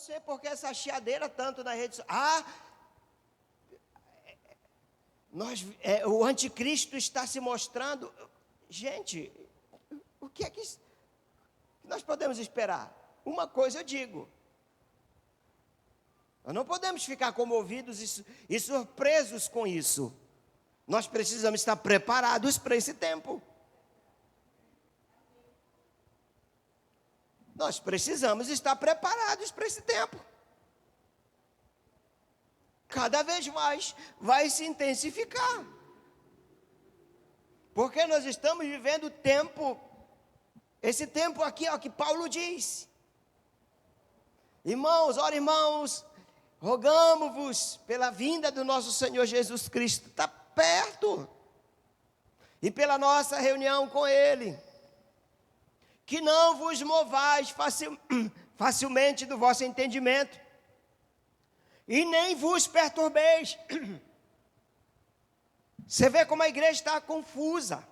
sei por que essa chiadeira tanto na rede social. O anticristo está se mostrando. Gente, o que é que nós podemos esperar? Uma coisa eu digo: nós não podemos ficar comovidos e surpresos com isso. Nós precisamos estar preparados para esse tempo. Nós precisamos estar preparados para esse tempo. Cada vez mais vai se intensificar. Porque nós estamos vivendo esse tempo aqui, ó, que Paulo diz. Irmãos, ora irmãos, rogamo-vos pela vinda do nosso Senhor Jesus Cristo, está perto, e pela nossa reunião com Ele, que não vos movais facilmente do vosso entendimento, e nem vos perturbeis. Você vê como a igreja está confusa.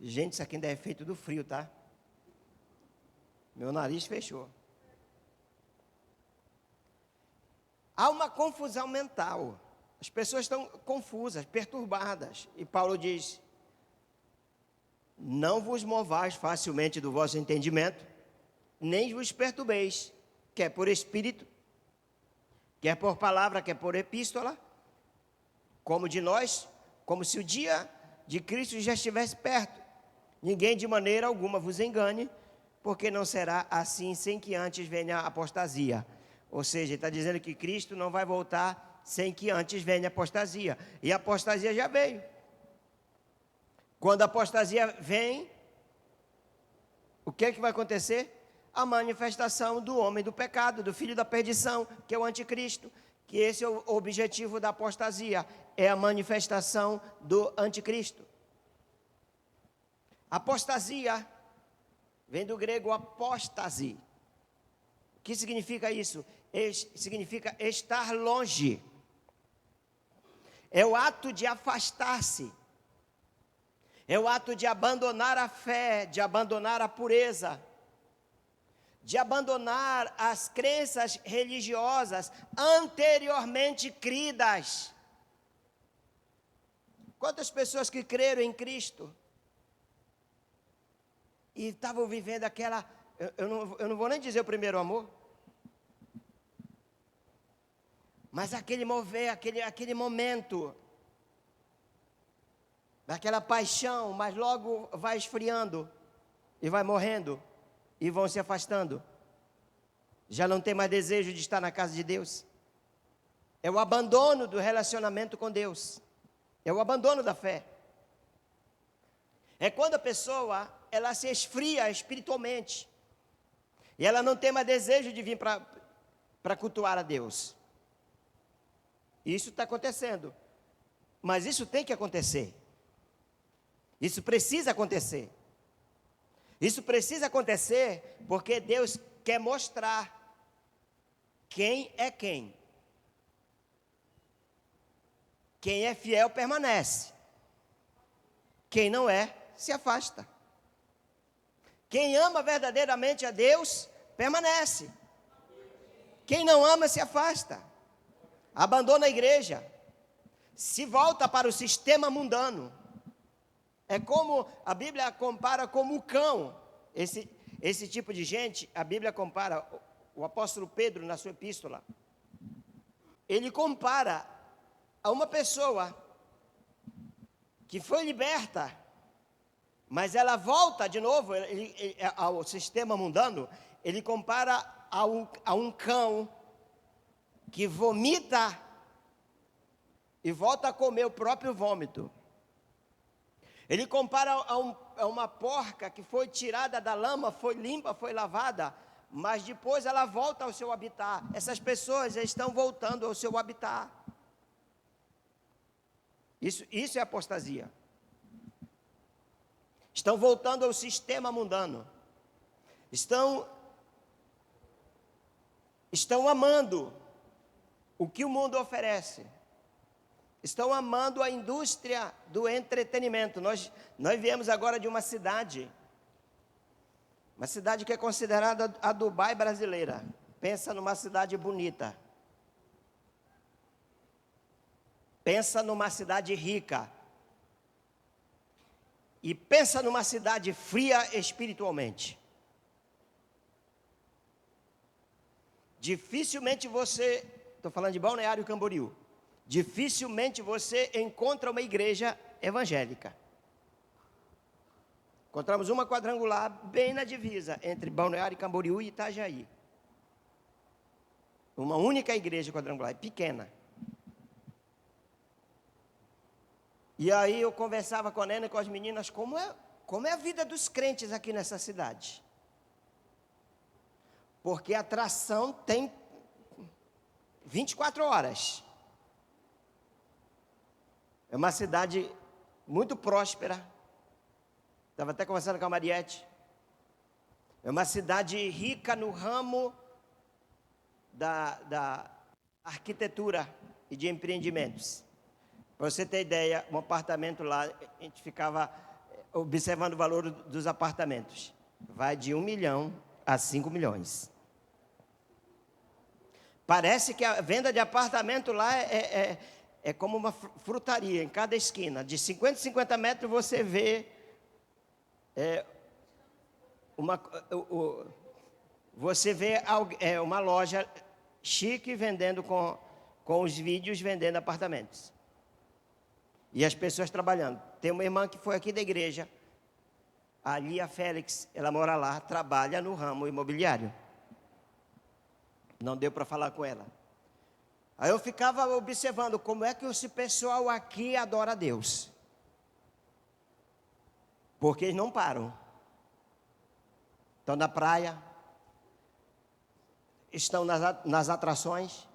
Gente, isso aqui ainda é feito do frio, tá? Meu nariz fechou. Há uma confusão mental. As pessoas estão confusas, perturbadas. E Paulo diz: não vos movais facilmente do vosso entendimento, nem vos perturbeis, quer por espírito, quer por palavra, quer por epístola, como de nós, como se o dia de Cristo já estivesse perto. Ninguém de maneira alguma vos engane, porque não será assim sem que antes venha a apostasia. Ou seja, ele está dizendo que Cristo não vai voltar sem que antes venha a apostasia. E a apostasia já veio. Quando a apostasia vem, o que é que vai acontecer? A manifestação do homem do pecado, do filho da perdição, que é o anticristo. Que esse é o objetivo da apostasia, é a manifestação do anticristo. Apostasia vem do grego apóstase. O que significa isso? Significa estar longe. É o ato de afastar-se. É o ato de abandonar a fé, de abandonar a pureza, de abandonar as crenças religiosas anteriormente cridas. Quantas pessoas que creram em Cristo e estavam vivendo aquela... Eu não vou nem dizer o primeiro amor, mas aquele momento, daquela paixão, mas logo vai esfriando e vai morrendo e vão se afastando. Já não tem mais desejo de estar na casa de Deus. É o abandono do relacionamento com Deus. É o abandono da fé. É quando a pessoa, ela se esfria espiritualmente. E ela não tem mais desejo de vir para cultuar a Deus. Isso está acontecendo. Mas isso tem que acontecer. Isso precisa acontecer. Isso precisa acontecer porque Deus quer mostrar quem é quem. Quem é fiel permanece. Quem não é, se afasta. Quem ama verdadeiramente a Deus, permanece. Quem não ama, se afasta. Abandona a igreja. Se volta para o sistema mundano. É como a Bíblia compara como o cão. Esse tipo de gente, a Bíblia compara, o apóstolo Pedro na sua epístola, ele compara a uma pessoa que foi liberta, mas ela volta de novo ao sistema mundano. Ele compara a um cão que vomita e volta a comer o próprio vômito. Ele compara a uma porca que foi tirada da lama, foi limpa, foi lavada, mas depois ela volta ao seu habitat. Essas pessoas estão voltando ao seu habitat. Isso é apostasia. Estão voltando ao sistema mundano. Estão amando o que o mundo oferece. estão amando a indústria do entretenimento. Nós viemos agora de uma cidade que é considerada a Dubai brasileira. Pensa numa cidade bonita. Pensa numa cidade rica. E pensa numa cidade fria espiritualmente. Dificilmente você, estou falando de Balneário Camboriú, dificilmente você encontra uma igreja evangélica. Encontramos uma quadrangular bem na divisa entre Balneário Camboriú e Itajaí. Uma única igreja quadrangular, pequena. E aí eu conversava com a Nena e com as meninas, como é a vida dos crentes aqui nessa cidade. Porque a atração tem 24 horas. É uma cidade muito próspera. Estava até conversando com a Mariette. É uma cidade rica no ramo da arquitetura e de empreendimentos. Para você ter ideia, um apartamento lá, a gente ficava observando o valor dos apartamentos. Vai de 1 milhão a 5 milhões. Parece que a venda de apartamento lá é como uma frutaria, em cada esquina. De 50 em 50 metros você vê uma loja chique vendendo com os vídeos vendendo apartamentos. E as pessoas trabalhando. Tem uma irmã que foi aqui da igreja, a Lia Félix, ela mora lá, trabalha no ramo imobiliário. Não deu para falar com ela. Aí eu ficava observando como é que esse pessoal aqui adora a Deus. Porque eles não param. Estão na praia, estão nas atrações.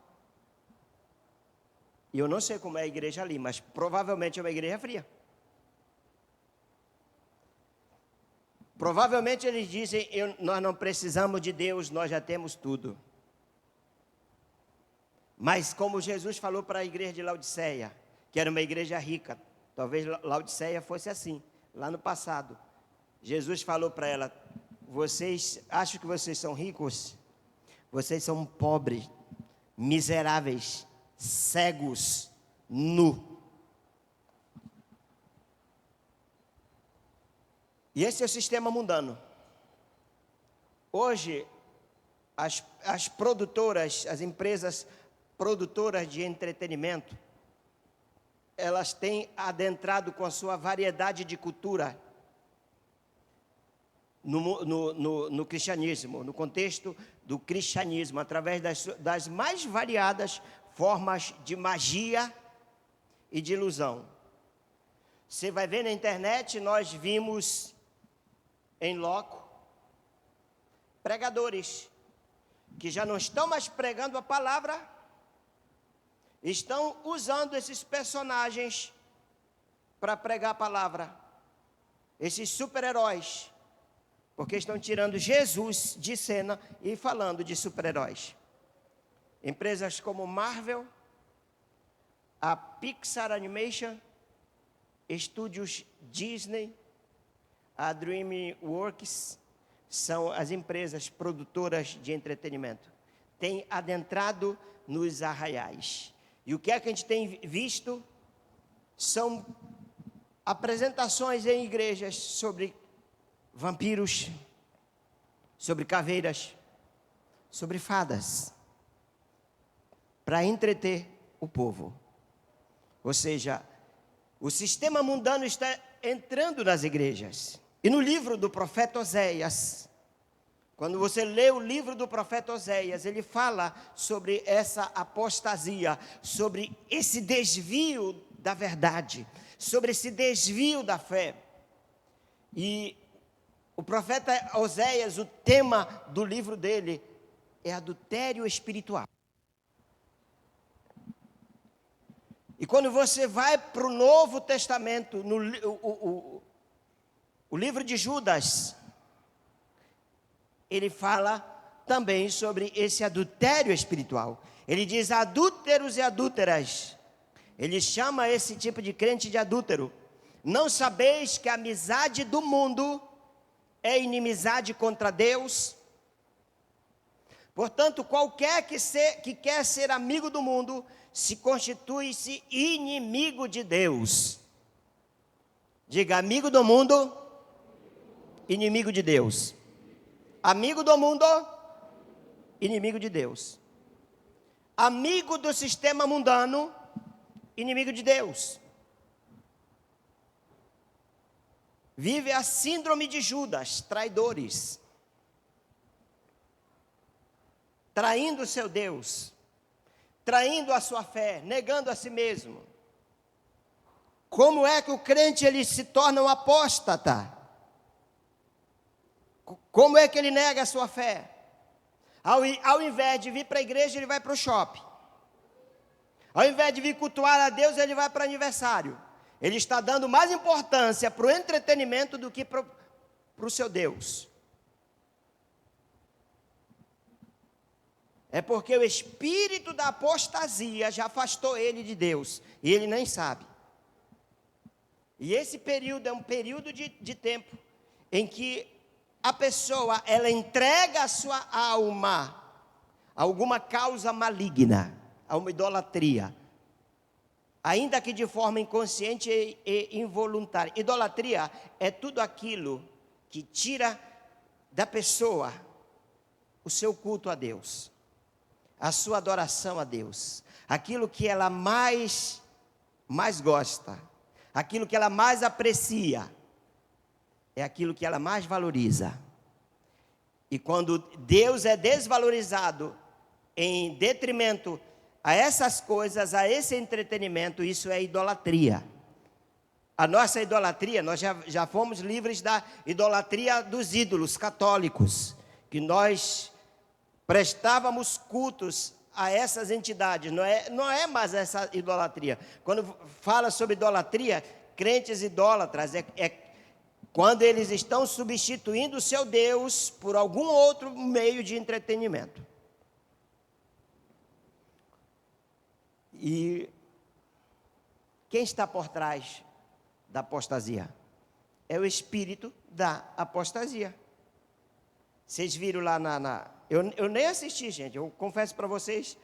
E eu não sei como é a igreja ali, mas provavelmente é uma igreja fria. Provavelmente eles dizem, nós não precisamos de Deus, nós já temos tudo. Mas como Jesus falou para a igreja de Laodiceia, que era uma igreja rica, talvez Laodiceia fosse assim, lá no passado. Jesus falou para ela, vocês acham que vocês são ricos? Vocês são pobres, miseráveis, cegos, nu. E esse é o sistema mundano. Hoje, as produtoras, as empresas produtoras de entretenimento, elas têm adentrado com a sua variedade de cultura no cristianismo, no contexto do cristianismo, através das mais variadas formas de magia e de ilusão. Você vai ver na internet, nós vimos em loco pregadores que já não estão mais pregando a palavra, estão usando esses personagens para pregar a palavra, esses super-heróis, porque estão tirando Jesus de cena e falando de super-heróis. Empresas como Marvel, a Pixar Animation, estúdios Disney, a DreamWorks, são as empresas produtoras de entretenimento. Têm adentrado nos arraiais. E o que é que a gente tem visto? São apresentações em igrejas sobre vampiros, sobre caveiras, sobre fadas, para entreter o povo. Ou seja, o sistema mundano está entrando nas igrejas. E no livro do profeta Oséias, quando você lê o livro do profeta Oséias, ele fala sobre essa apostasia, sobre esse desvio da verdade, sobre esse desvio da fé. E o profeta Oséias, o tema do livro dele é adultério espiritual. E quando você vai para o Novo Testamento, o livro de Judas, ele fala também sobre esse adultério espiritual. Ele diz, adúlteros e adúlteras, Ele chama esse tipo de crente de adúltero. Não sabeis que a amizade do mundo é inimizade contra Deus? Portanto, qualquer que quer ser amigo do mundo, se constitui-se inimigo de Deus. Diga, amigo do mundo, inimigo de Deus. Amigo do mundo, inimigo de Deus. Amigo do sistema mundano, inimigo de Deus. Vive a síndrome de Judas, traidores. Traindo o seu Deus, traindo a sua fé, negando a si mesmo. Como é que o crente ele se torna um apóstata? Como é que ele nega a sua fé? Ao invés de vir para a igreja, ele vai para o shopping. Ao invés de vir cultuar a Deus, ele vai para aniversário. Ele está dando mais importância para o entretenimento do que para o seu Deus. É porque o espírito da apostasia já afastou ele de Deus, e ele nem sabe. E esse período é um período de tempo em que a pessoa, ela entrega a sua alma a alguma causa maligna, a uma idolatria, ainda que de forma inconsciente e involuntária. Idolatria é tudo aquilo que tira da pessoa o seu culto a Deus, a sua adoração a Deus, aquilo que ela mais gosta, aquilo que ela mais aprecia, é aquilo que ela mais valoriza. E quando Deus é desvalorizado em detrimento a essas coisas, a esse entretenimento, isso é idolatria. A nossa idolatria, nós já fomos livres da idolatria dos ídolos católicos, que nós prestávamos cultos a essas entidades, não é mais essa idolatria. Quando fala sobre idolatria, crentes idólatras, quando eles estão substituindo o seu Deus por algum outro meio de entretenimento. E quem está por trás da apostasia? É o espírito da apostasia. Vocês viram lá Eu nem assisti, gente. Eu confesso para vocês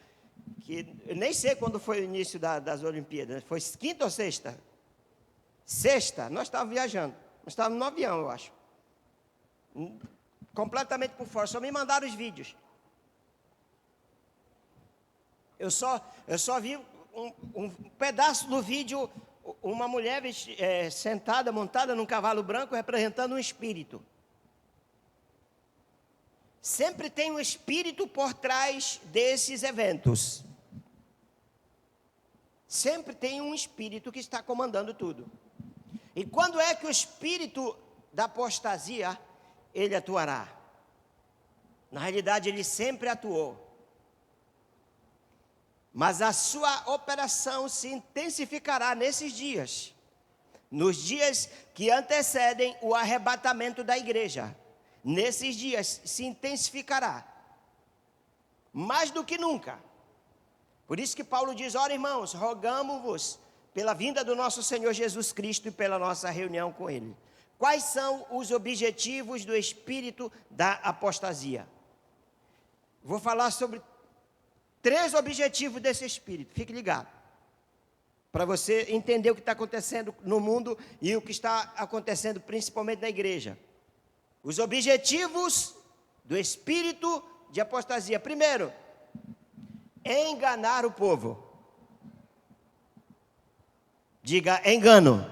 que eu nem sei quando foi o início das Olimpíadas. Foi quinta ou sexta? Sexta, nós estávamos viajando. Nós estávamos no avião, eu acho. Completamente por fora. Só me mandaram os vídeos. Eu só vi um pedaço do vídeo, uma mulher sentada, montada num cavalo branco, representando um espírito. Sempre tem um espírito por trás desses eventos. Sempre tem um espírito que está comandando tudo. E quando é que o espírito da apostasia, ele atuará? Na realidade, ele sempre atuou. Mas a sua operação se intensificará nesses dias. Nos dias que antecedem o arrebatamento da igreja. Nesses dias se intensificará, mais do que nunca. Por isso que Paulo diz: ora, irmãos, rogamo-vos pela vinda do nosso Senhor Jesus Cristo e pela nossa reunião com Ele. Quais são os objetivos do espírito da apostasia? Vou falar sobre 3 objetivos desse espírito, fique ligado, para você entender o que está acontecendo no mundo e o que está acontecendo principalmente na igreja. Os objetivos do espírito de apostasia. Primeiro, enganar o povo. Diga, engano.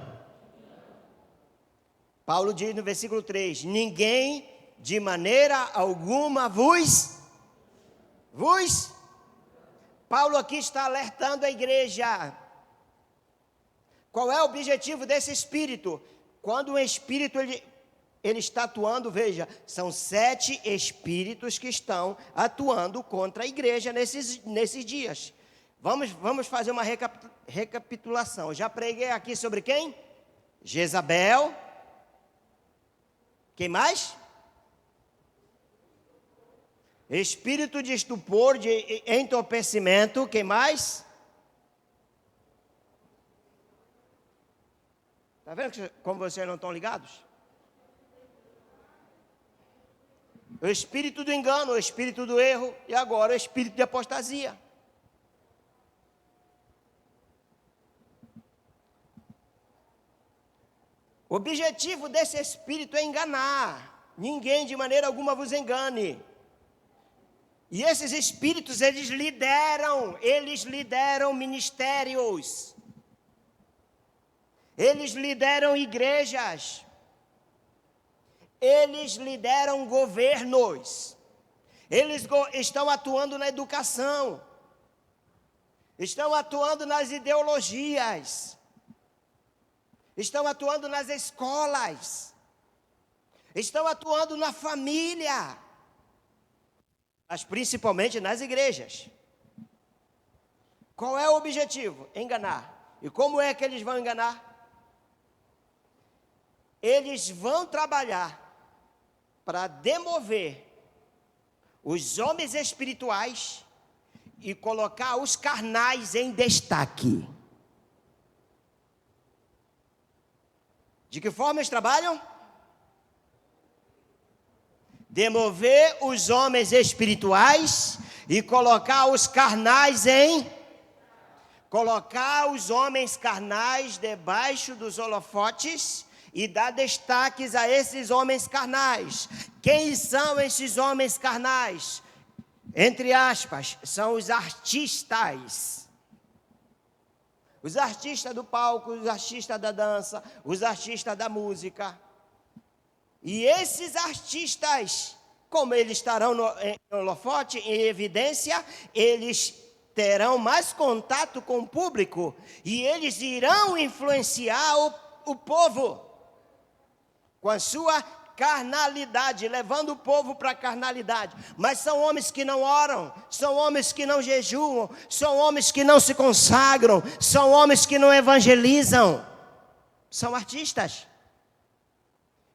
Paulo diz no versículo 3: ninguém de maneira alguma vos. Paulo aqui está alertando a igreja. Qual é o objetivo desse espírito? Quando um espírito ele está atuando, veja, são 7 espíritos que estão atuando contra a igreja nesses dias. Vamos fazer uma recapitulação. Já preguei aqui sobre quem? Jezabel. Quem mais? Espírito de estupor, de entorpecimento. Quem mais? Está vendo como vocês não estão ligados? O espírito do engano, o espírito do erro e agora o espírito de apostasia. O objetivo desse espírito é enganar. Ninguém de maneira alguma vos engane. E esses espíritos, eles lideram ministérios. Eles lideram igrejas. Eles lideram governos. Eles estão atuando na educação. Estão atuando nas ideologias. Estão atuando nas escolas. Estão atuando na família. Mas principalmente nas igrejas. Qual é o objetivo? Enganar. E como é que eles vão enganar? Eles vão trabalhar para demover os homens espirituais e colocar os carnais em destaque. De que forma eles trabalham? Demover os homens espirituais e colocar os carnais colocar os homens carnais debaixo dos holofotes e dar destaques a esses homens carnais. Quem são esses homens carnais? Entre aspas, são os artistas. Os artistas do palco, os artistas da dança, os artistas da música. E esses artistas, como eles estarão em holofote, em evidência, eles terão mais contato com o público e eles irão influenciar o povo com a sua carnalidade, levando o povo para a carnalidade. Mas são homens que não oram, são homens que não jejuam, são homens que não se consagram, são homens que não evangelizam. São artistas.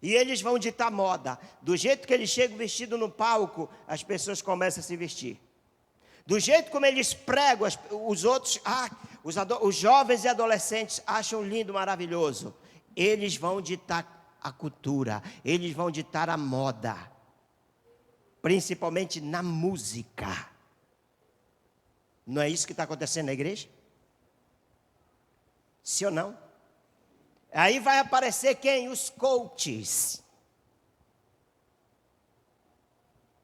E eles vão ditar moda. Do jeito que eles chegam vestidos no palco, as pessoas começam a se vestir. Do jeito como eles pregam, os outros, os jovens e adolescentes acham lindo, maravilhoso. Eles vão ditar a cultura, eles vão ditar a moda, principalmente na música. Não é isso que está acontecendo na igreja? Sim ou não? Aí vai aparecer quem? Os coaches.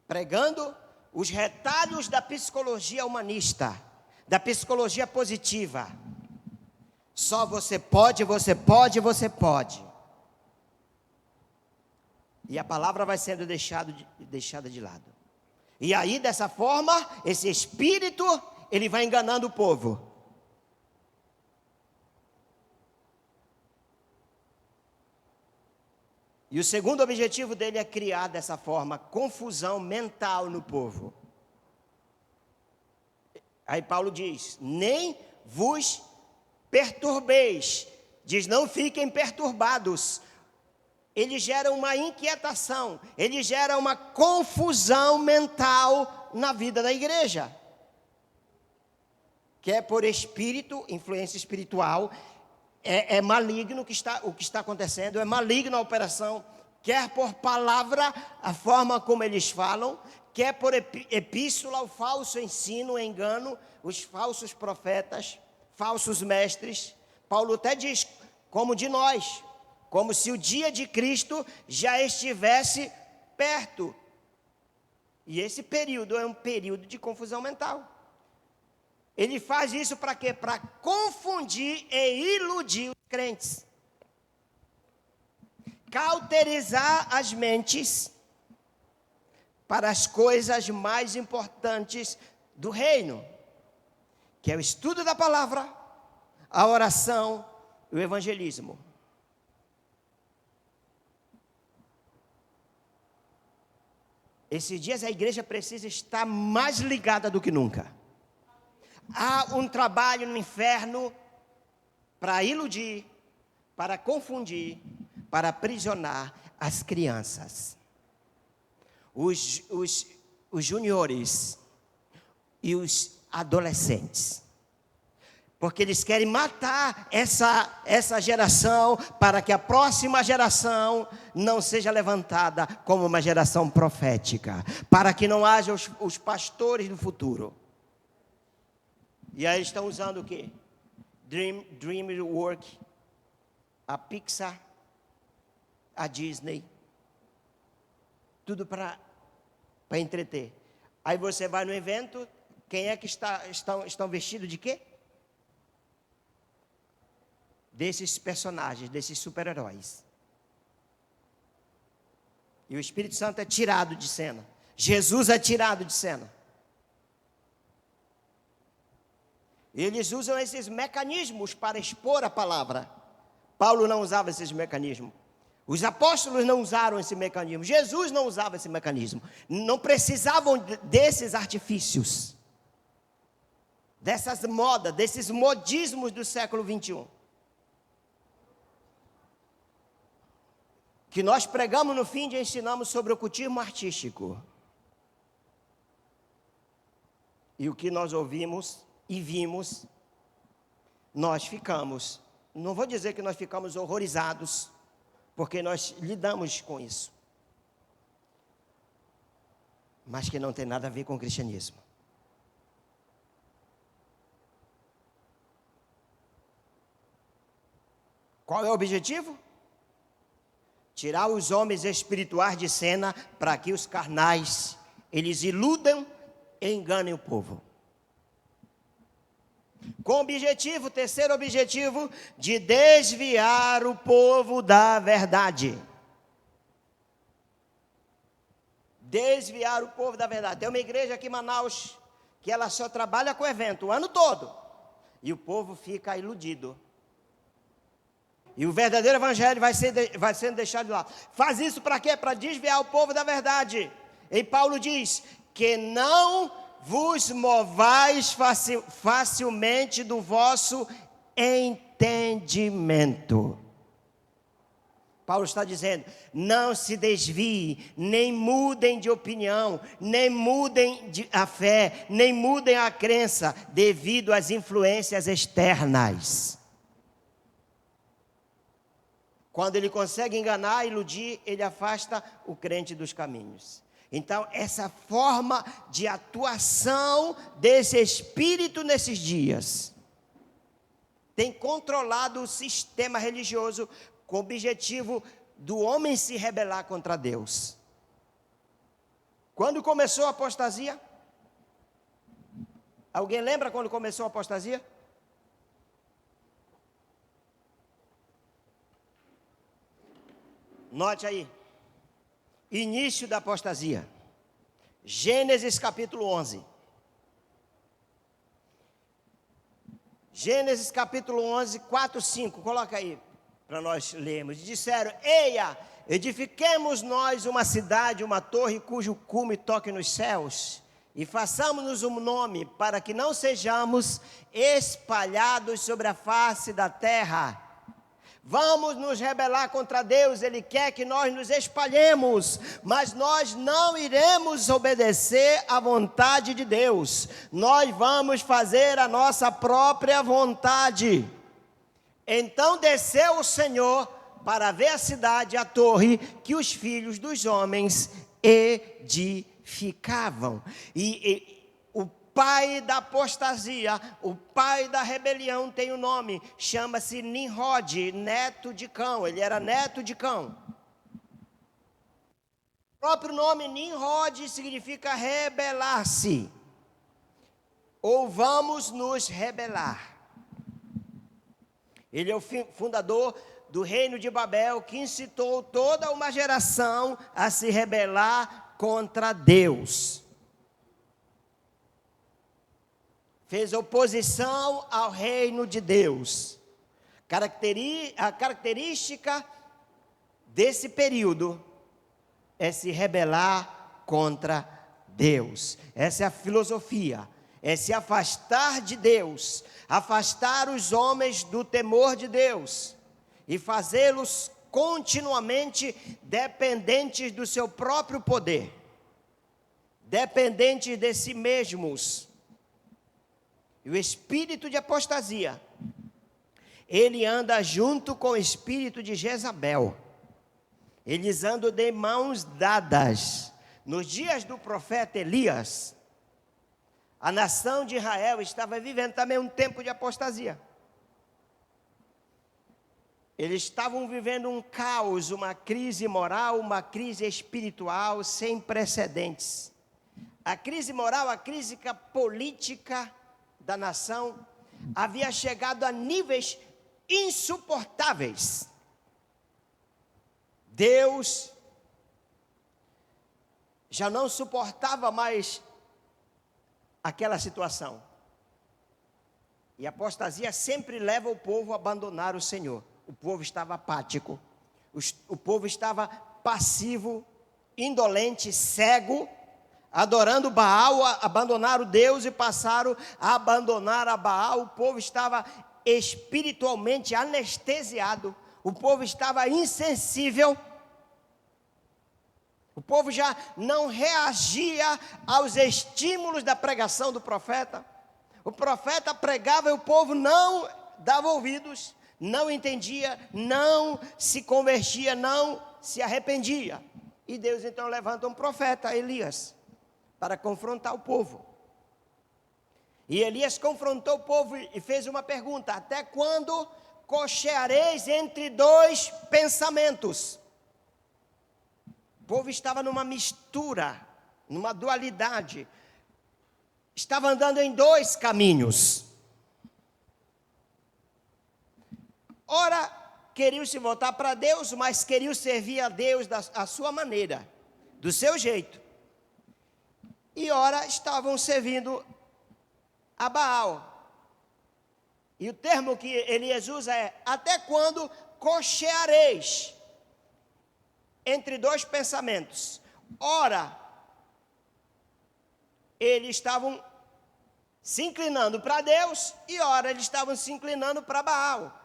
Pregando os retalhos da psicologia humanista, da psicologia positiva. Só você pode, você pode, você pode. E a palavra vai sendo deixada de lado. E aí, dessa forma, esse espírito, ele vai enganando o povo. E o segundo objetivo dele é criar, dessa forma, confusão mental no povo. Aí Paulo diz, nem vos perturbeis. Diz, não fiquem perturbados. Ele gera uma inquietação, ele gera uma confusão mental na vida da igreja. Que é por espírito, influência espiritual, é maligno o que está acontecendo, é maligna a operação, quer por palavra, a forma como eles falam, quer por epístola, o falso ensino, o engano, os falsos profetas, falsos mestres. Paulo até diz, como de nós, como se o dia de Cristo já estivesse perto. E esse período é um período de confusão mental. Ele faz isso para quê? Para confundir e iludir os crentes. Cauterizar as mentes para as coisas mais importantes do reino, que é o estudo da palavra, a oração e o evangelismo. Esses dias a igreja precisa estar mais ligada do que nunca. Há um trabalho no inferno para iludir, para confundir, para aprisionar as crianças. Os juniores e os adolescentes. Porque eles querem matar essa geração, para que a próxima geração não seja levantada como uma geração profética, para que não haja os pastores do futuro. E aí estão usando o quê? DreamWorks, a Pixar, a Disney, tudo para entreter. Aí você vai no evento, quem é que estão vestidos de quê? Desses personagens, desses super-heróis. E o Espírito Santo é tirado de cena. Jesus é tirado de cena. Eles usam esses mecanismos para expor a palavra. Paulo não usava esses mecanismos. Os apóstolos não usaram esse mecanismo. Jesus não usava esse mecanismo. Não precisavam desses artifícios, dessas modas, desses modismos do século 21. Que nós pregamos no fim de ensinamos sobre o ocultismo artístico. E o que nós ouvimos e vimos, nós ficamos, não vou dizer que nós ficamos horrorizados, porque nós lidamos com isso, mas que não tem nada a ver com o cristianismo. Qual é o objetivo? Tirar os homens espirituais de cena, para que os carnais, eles iludam e enganem o povo. Com o objetivo, terceiro objetivo, de desviar o povo da verdade. Desviar o povo da verdade. Tem uma igreja aqui em Manaus, que ela só trabalha com evento o ano todo. E o povo fica iludido. E o verdadeiro evangelho vai sendo deixado de lado. Faz isso para quê? Para desviar o povo da verdade. E Paulo diz que não vos movais facilmente do vosso entendimento. Paulo está dizendo, não se desviem, nem mudem de opinião, nem mudem a fé, nem mudem a crença, devido às influências externas. Quando ele consegue enganar, iludir, ele afasta o crente dos caminhos. Então, essa forma de atuação desse espírito nesses dias tem controlado o sistema religioso com o objetivo do homem se rebelar contra Deus. Quando começou a apostasia? Alguém lembra quando começou a apostasia? Note aí. Início da apostasia. Gênesis capítulo 11. Gênesis capítulo 11, 4, 5. Coloca aí para nós lermos. Disseram, eia, edifiquemos nós uma cidade, uma torre cujo cume toque nos céus, e façamos-nos um nome, para que não sejamos espalhados sobre a face da terra. Vamos nos rebelar contra Deus, Ele quer que nós nos espalhemos, mas nós não iremos obedecer à vontade de Deus, nós vamos fazer a nossa própria vontade. Então desceu o Senhor para ver a cidade, a torre, que os filhos dos homens edificavam. E o pai da apostasia, o pai da rebelião tem um nome, chama-se Nimrod, neto de Cão, ele era neto de Cão. O próprio nome Nimrod significa rebelar-se, ou vamos nos rebelar. Ele é o fundador do reino de Babel, que incitou toda uma geração a se rebelar contra Deus. Fez oposição ao reino de Deus. A característica desse período é se rebelar contra Deus. Essa é a filosofia, é se afastar de Deus, afastar os homens do temor de Deus e fazê-los continuamente dependentes do seu próprio poder, dependentes de si mesmos. E o espírito de apostasia, ele anda junto com o espírito de Jezabel. Eles andam de mãos dadas. Nos dias do profeta Elias, a nação de Israel estava vivendo também um tempo de apostasia. Eles estavam vivendo um caos, uma crise moral, uma crise espiritual sem precedentes. A crise moral, a crise política da nação havia chegado a níveis insuportáveis. Deus já não suportava mais aquela situação. E a apostasia sempre leva o povo a abandonar o Senhor. O povo estava apático, o povo estava passivo, indolente, cego, adorando Baal, abandonaram Deus e passaram a abandonar a Baal. O povo estava espiritualmente anestesiado, o povo estava insensível, o povo já não reagia aos estímulos da pregação do profeta. O profeta pregava e o povo não dava ouvidos, não entendia, não se convertia, não se arrependia. E Deus então levanta um profeta, Elias, para confrontar o povo. E Elias confrontou o povo e fez uma pergunta: até quando cocheareis entre dois pensamentos? O povo estava numa mistura, numa dualidade. Estava andando em dois caminhos. Ora, queriam se voltar para Deus, mas queriam servir a Deus da sua maneira, do seu jeito. E ora, estavam servindo a Baal. E o termo que Elias usa é: até quando cocheareis entre dois pensamentos? Ora, eles estavam se inclinando para Deus e ora eles estavam se inclinando para Baal.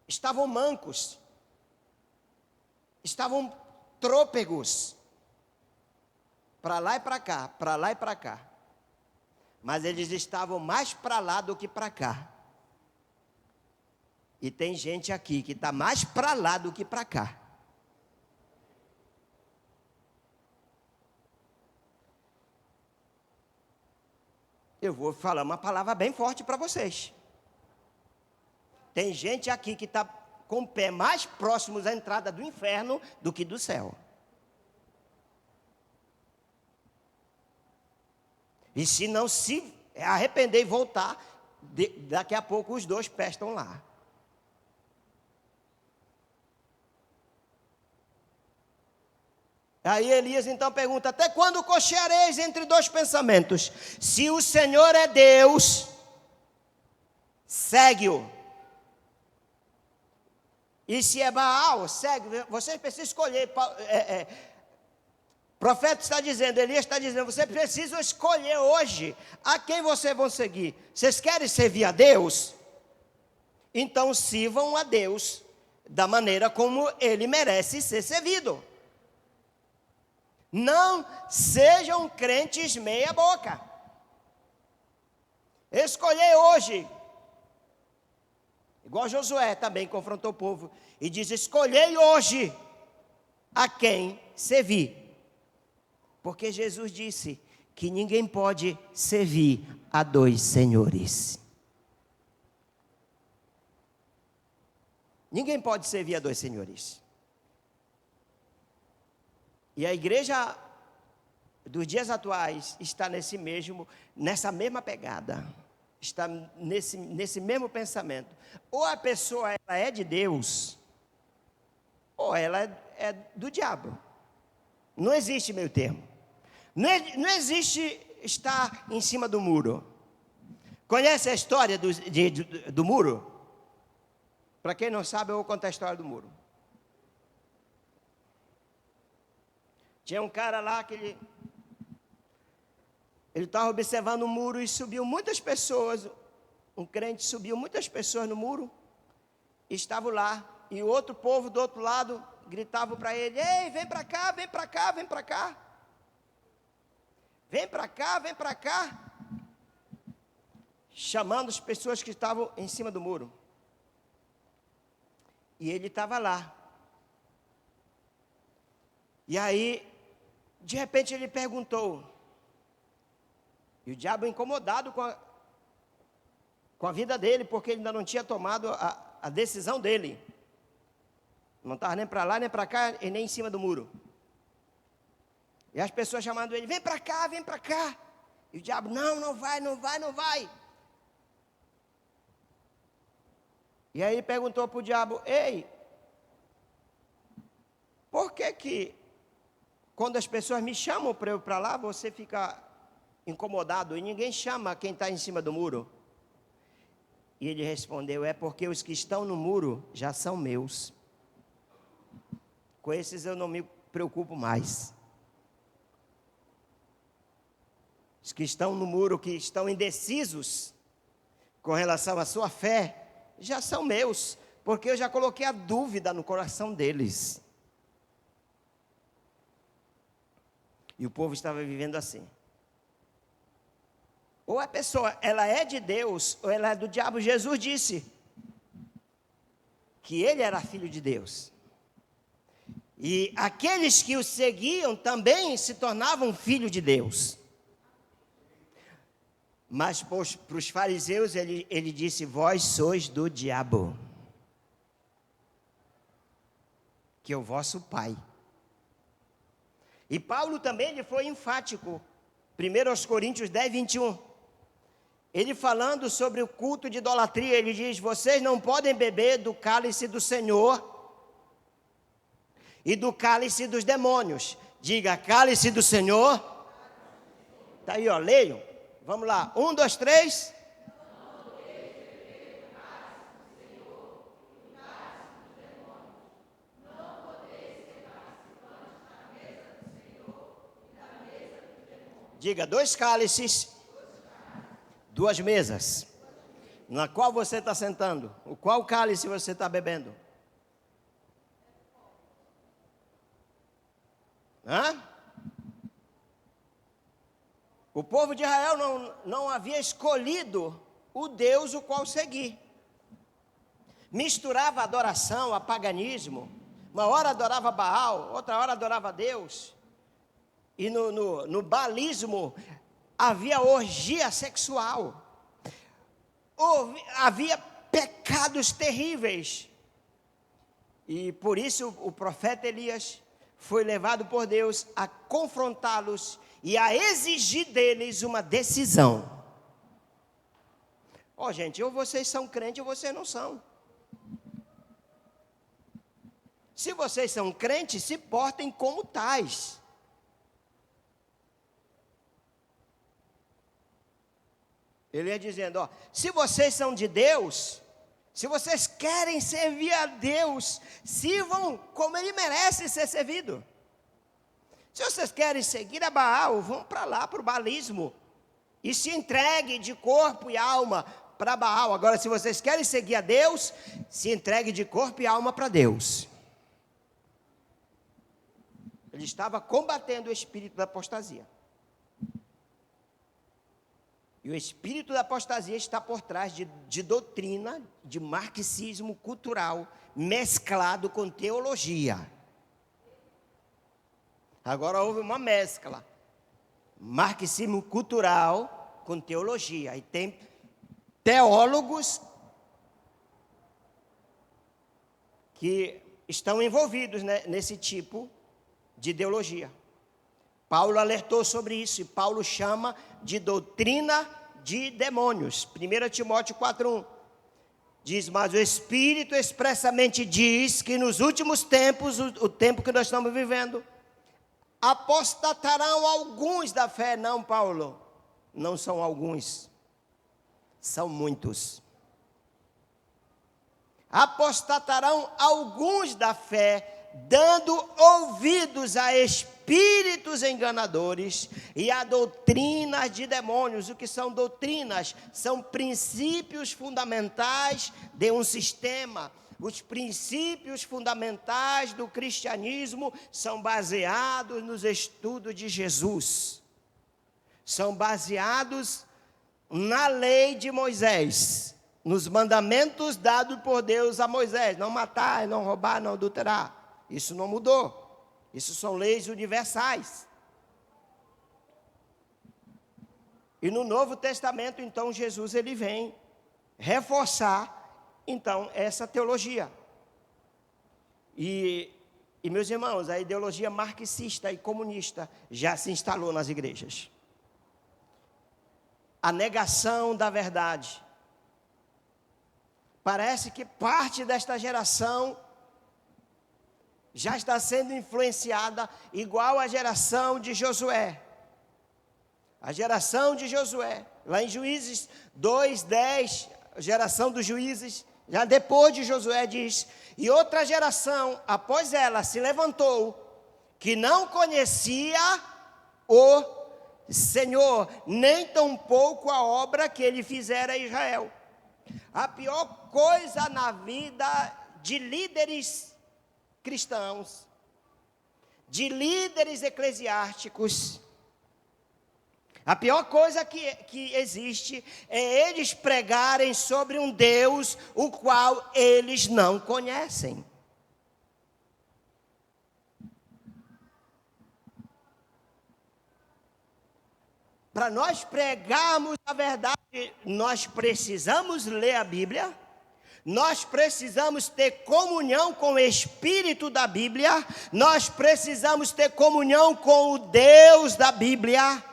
Estavam mancos, estavam trôpegos, para lá e para cá, para lá e para cá. Mas eles estavam mais para lá do que para cá. E tem gente aqui que está mais para lá do que para cá. Eu vou falar uma palavra bem forte para vocês. Tem gente aqui que está com o pé mais próximo da entrada do inferno do que do céu. E se não se arrepender e voltar, daqui a pouco os dois pés estão lá. Aí Elias então pergunta: até quando cocheareis entre dois pensamentos? Se o Senhor é Deus, segue-o. E se é Baal, segue. Você precisa escolher. O profeta está dizendo, Elias está dizendo: você precisa escolher hoje a quem vocês vão seguir. Vocês querem servir a Deus? Então sirvam a Deus da maneira como Ele merece ser servido. Não sejam crentes meia boca. Escolher hoje. Igual Josué também confrontou o povo e diz: escolhei hoje a quem servir. Porque Jesus disse que ninguém pode servir a dois senhores. Ninguém pode servir a dois senhores. E a igreja dos dias atuais está nessa mesma pegada. Está nesse mesmo pensamento. Ou a pessoa ela é de Deus, ou ela é do diabo. Não existe meio termo. Não existe estar em cima do muro. Conhece a história do muro? Para quem não sabe, eu vou contar a história do muro. Tinha um cara lá que ele estava observando o muro e subiu muitas pessoas. Um crente subiu muitas pessoas no muro. E estavam lá. E o outro povo do outro lado gritava para ele: ei, vem para cá, vem para cá, vem para cá. Vem para cá, vem para cá. chamando as pessoas que estavam em cima do muro. E ele estava lá. E aí, de repente ele perguntou, e o diabo incomodado com a vida dele, porque ele ainda não tinha tomado a decisão dele. Não estava nem para lá, nem para cá, e nem em cima do muro. E as pessoas chamando ele, vem para cá, vem para cá. E o diabo, não vai. E aí ele perguntou para o diabo, ei, por que quando as pessoas me chamam para eu ir para lá, você fica incomodado e ninguém chama quem está em cima do muro? E ele respondeu, é porque os que estão no muro já são meus. Com esses eu não me preocupo mais. Os que estão no muro, que estão indecisos com relação à sua fé, já são meus, porque eu já coloquei a dúvida no coração deles. E o povo estava vivendo assim. Ou a pessoa, ela é de Deus, ou ela é do diabo. Jesus disse que ele era filho de Deus. E aqueles que o seguiam também se tornavam filhos de Deus. Mas para os fariseus ele disse, vós sois do diabo, que é o vosso pai. E Paulo também ele foi enfático, 1 Coríntios 10, 21. Ele falando sobre o culto de idolatria, ele diz, vocês não podem beber do cálice do Senhor e do cálice dos demônios. Diga, cálice do Senhor. Está aí, ó, leiam. Vamos lá, 1, 2, 3. Diga, 2 cálices, 2 mesas. Na qual você está sentando? O qual cálice você está bebendo? Hã? O povo de Israel não havia escolhido o Deus o qual seguir. Misturava adoração a paganismo. Uma hora adorava Baal, outra hora adorava Deus. E no baalismo havia orgia sexual. Havia pecados terríveis. E por isso o profeta Elias foi levado por Deus a confrontá-los e a exigir deles uma decisão. Gente, ou vocês são crentes ou vocês não são. Se vocês são crentes, se portem como tais. Ele ia dizendo, se vocês são de Deus, se vocês querem servir a Deus, sirvam como Ele merece ser servido. Se vocês querem seguir a Baal, vão para lá, para o baalismo. E se entregue de corpo e alma para Baal. Agora, se vocês querem seguir a Deus, se entregue de corpo e alma para Deus. Ele estava combatendo o espírito da apostasia. E o espírito da apostasia está por trás de doutrina, de marxismo cultural, mesclado com teologia. Agora houve uma mescla, marxismo cultural com teologia. E tem teólogos que estão envolvidos, né, nesse tipo de ideologia. Paulo alertou sobre isso, e Paulo chama de doutrina de demônios. 1 Timóteo 4:1 diz, mas o Espírito expressamente diz que nos últimos tempos, o tempo que nós estamos vivendo, apostatarão alguns da fé. Não, Paulo, não são alguns, são muitos. Apostatarão alguns da fé, dando ouvidos a espíritos enganadores e a doutrinas de demônios. O que são doutrinas? São princípios fundamentais de um sistema. Os princípios fundamentais do cristianismo são baseados nos estudos de Jesus. São baseados na lei de Moisés, nos mandamentos dados por Deus a Moisés, não matar, não roubar, não adulterar. Isso não mudou. Isso são leis universais. E no Novo Testamento, então, Jesus ele vem reforçar, então, essa teologia. E meus irmãos, a ideologia marxista e comunista já se instalou nas igrejas. A negação da verdade. Parece que parte desta geração já está sendo influenciada igual à geração de Josué. A geração de Josué, lá em Juízes 2:10, a geração dos juízes, já depois de Josué diz, e outra geração, após ela, se levantou, que não conhecia o Senhor, nem tampouco a obra que ele fizera a Israel. A pior coisa na vida de líderes cristãos, de líderes eclesiásticos, a pior coisa que existe é eles pregarem sobre um Deus o qual eles não conhecem. Para nós pregarmos a verdade, nós precisamos ler a Bíblia, nós precisamos ter comunhão com o Espírito da Bíblia, nós precisamos ter comunhão com o Deus da Bíblia.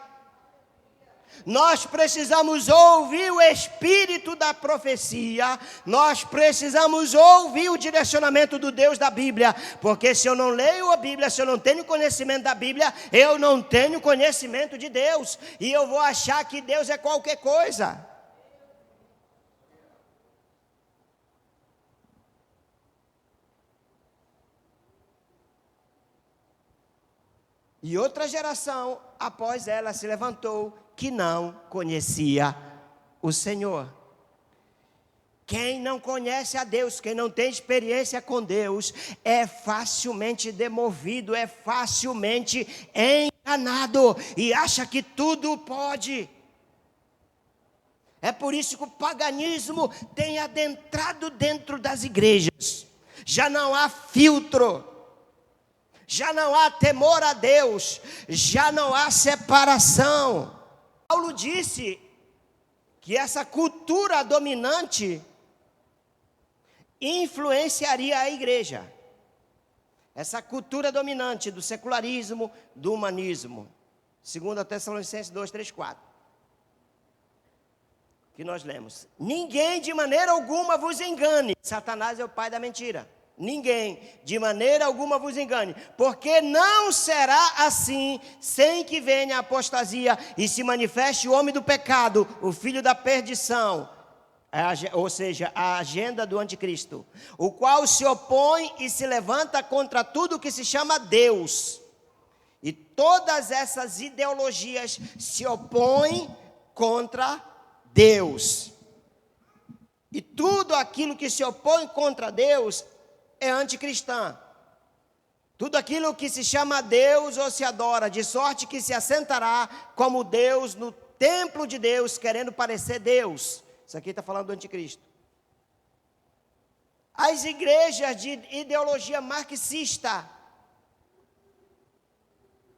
Nós precisamos ouvir o espírito da profecia, nós precisamos ouvir o direcionamento do Deus da Bíblia, porque se eu não leio a Bíblia, se eu não tenho conhecimento da Bíblia, eu não tenho conhecimento de Deus, e eu vou achar que Deus é qualquer coisa. E outra geração, após ela, se levantou, que não conhecia o Senhor. Quem não conhece a Deus, quem não tem experiência com Deus, é facilmente demovido, é facilmente enganado e acha que tudo pode. É por isso que o paganismo tem adentrado dentro das igrejas. Já não há filtro, já não há temor a Deus, já não há separação. Paulo disse que essa cultura dominante influenciaria a igreja. Essa cultura dominante do secularismo, do humanismo. 2 Tessalonicenses 2, 3, 4. Que nós lemos. Ninguém de maneira alguma vos engane. Satanás é o pai da mentira. Ninguém, de maneira alguma vos engane, porque não será assim, sem que venha a apostasia e se manifeste o homem do pecado, o filho da perdição, ou seja, a agenda do anticristo, o qual se opõe e se levanta contra tudo que se chama Deus. E todas essas ideologias se opõem contra Deus. E tudo aquilo que se opõe contra Deus é anticristã. Tudo aquilo que se chama Deus ou se adora, de sorte que se assentará como Deus no templo de Deus, querendo parecer Deus. Isso aqui está falando do anticristo. As igrejas de ideologia marxista,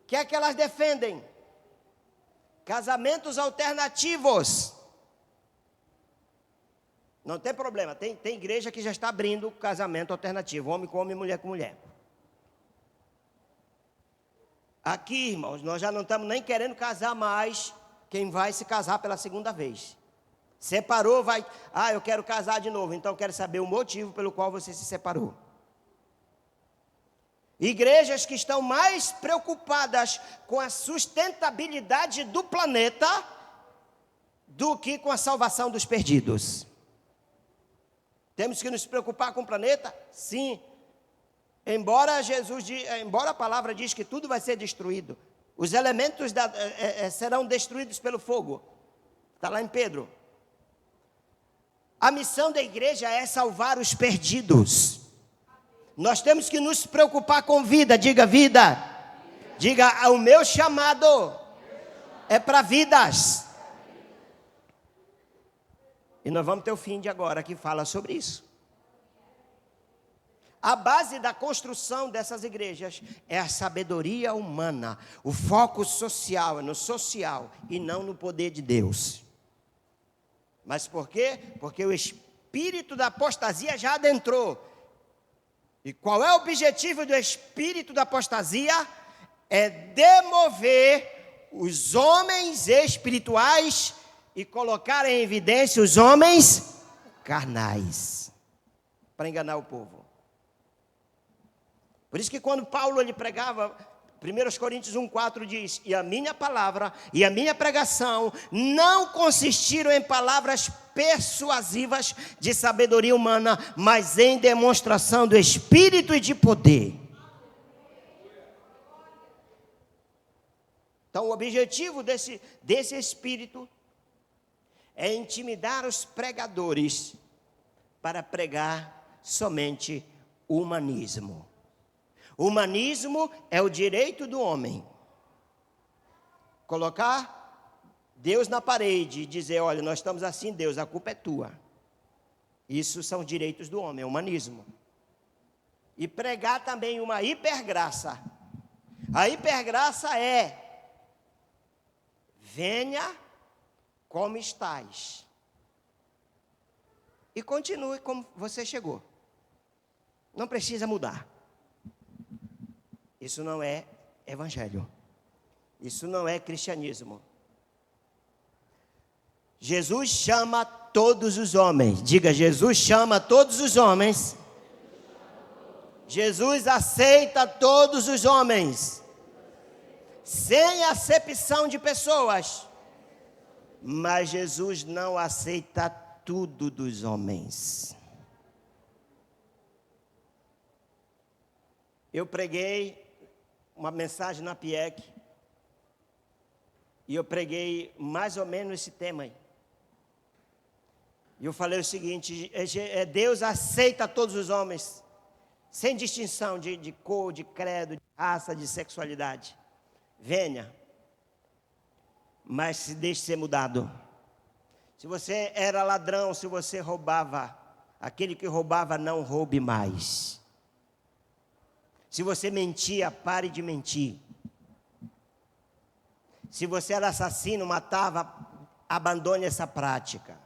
que é que elas defendem? Casamentos alternativos. Não tem problema, tem igreja que já está abrindo casamento alternativo, homem com homem, mulher com mulher. Aqui, irmãos, nós já não estamos nem querendo casar mais quem vai se casar pela segunda vez. Separou, vai, eu quero casar de novo, então eu quero saber o motivo pelo qual você se separou. Igrejas que estão mais preocupadas com a sustentabilidade do planeta do que com a salvação dos perdidos. Temos que nos preocupar com o planeta? Sim. Embora a palavra diz que tudo vai ser destruído, os elementos serão destruídos pelo fogo. Está lá em Pedro. A missão da igreja é salvar os perdidos. Nós temos que nos preocupar com vida. Diga vida. Diga, o meu chamado é para vidas. E nós vamos ter o fim de agora que fala sobre isso. A base da construção dessas igrejas é a sabedoria humana. O foco social é no social e não no poder de Deus. Mas por quê? Porque o espírito da apostasia já adentrou. E qual é o objetivo do espírito da apostasia? É demover os homens espirituais e colocar em evidência os homens carnais, para enganar o povo. Por isso que quando Paulo ele pregava, 1 Coríntios 1,4 diz: e a minha palavra e a minha pregação não consistiram em palavras persuasivas de sabedoria humana, mas em demonstração do Espírito e de poder. Então o objetivo desse Espírito é intimidar os pregadores para pregar somente o humanismo. O humanismo é o direito do homem. Colocar Deus na parede e dizer, olha, nós estamos assim, Deus, a culpa é tua. Isso são direitos do homem, é o humanismo. E pregar também uma hipergraça. A hipergraça é: venha como estás e continue como você chegou. Não precisa mudar. Isso não é evangelho. Isso não é cristianismo. Jesus chama todos os homens. Diga, Jesus chama todos os homens. Jesus aceita todos os homens, sem acepção de pessoas. Mas Jesus não aceita tudo dos homens. Eu preguei uma mensagem na PIEC, e eu preguei mais ou menos esse tema aí. E eu falei o seguinte: Deus aceita todos os homens, sem distinção de cor, de credo, de raça, de sexualidade. Venha, mas se deixe ser mudado. Se você era ladrão, se você roubava, aquele que roubava não roube mais. Se você mentia, pare de mentir. Se você era assassino, matava, abandone essa prática.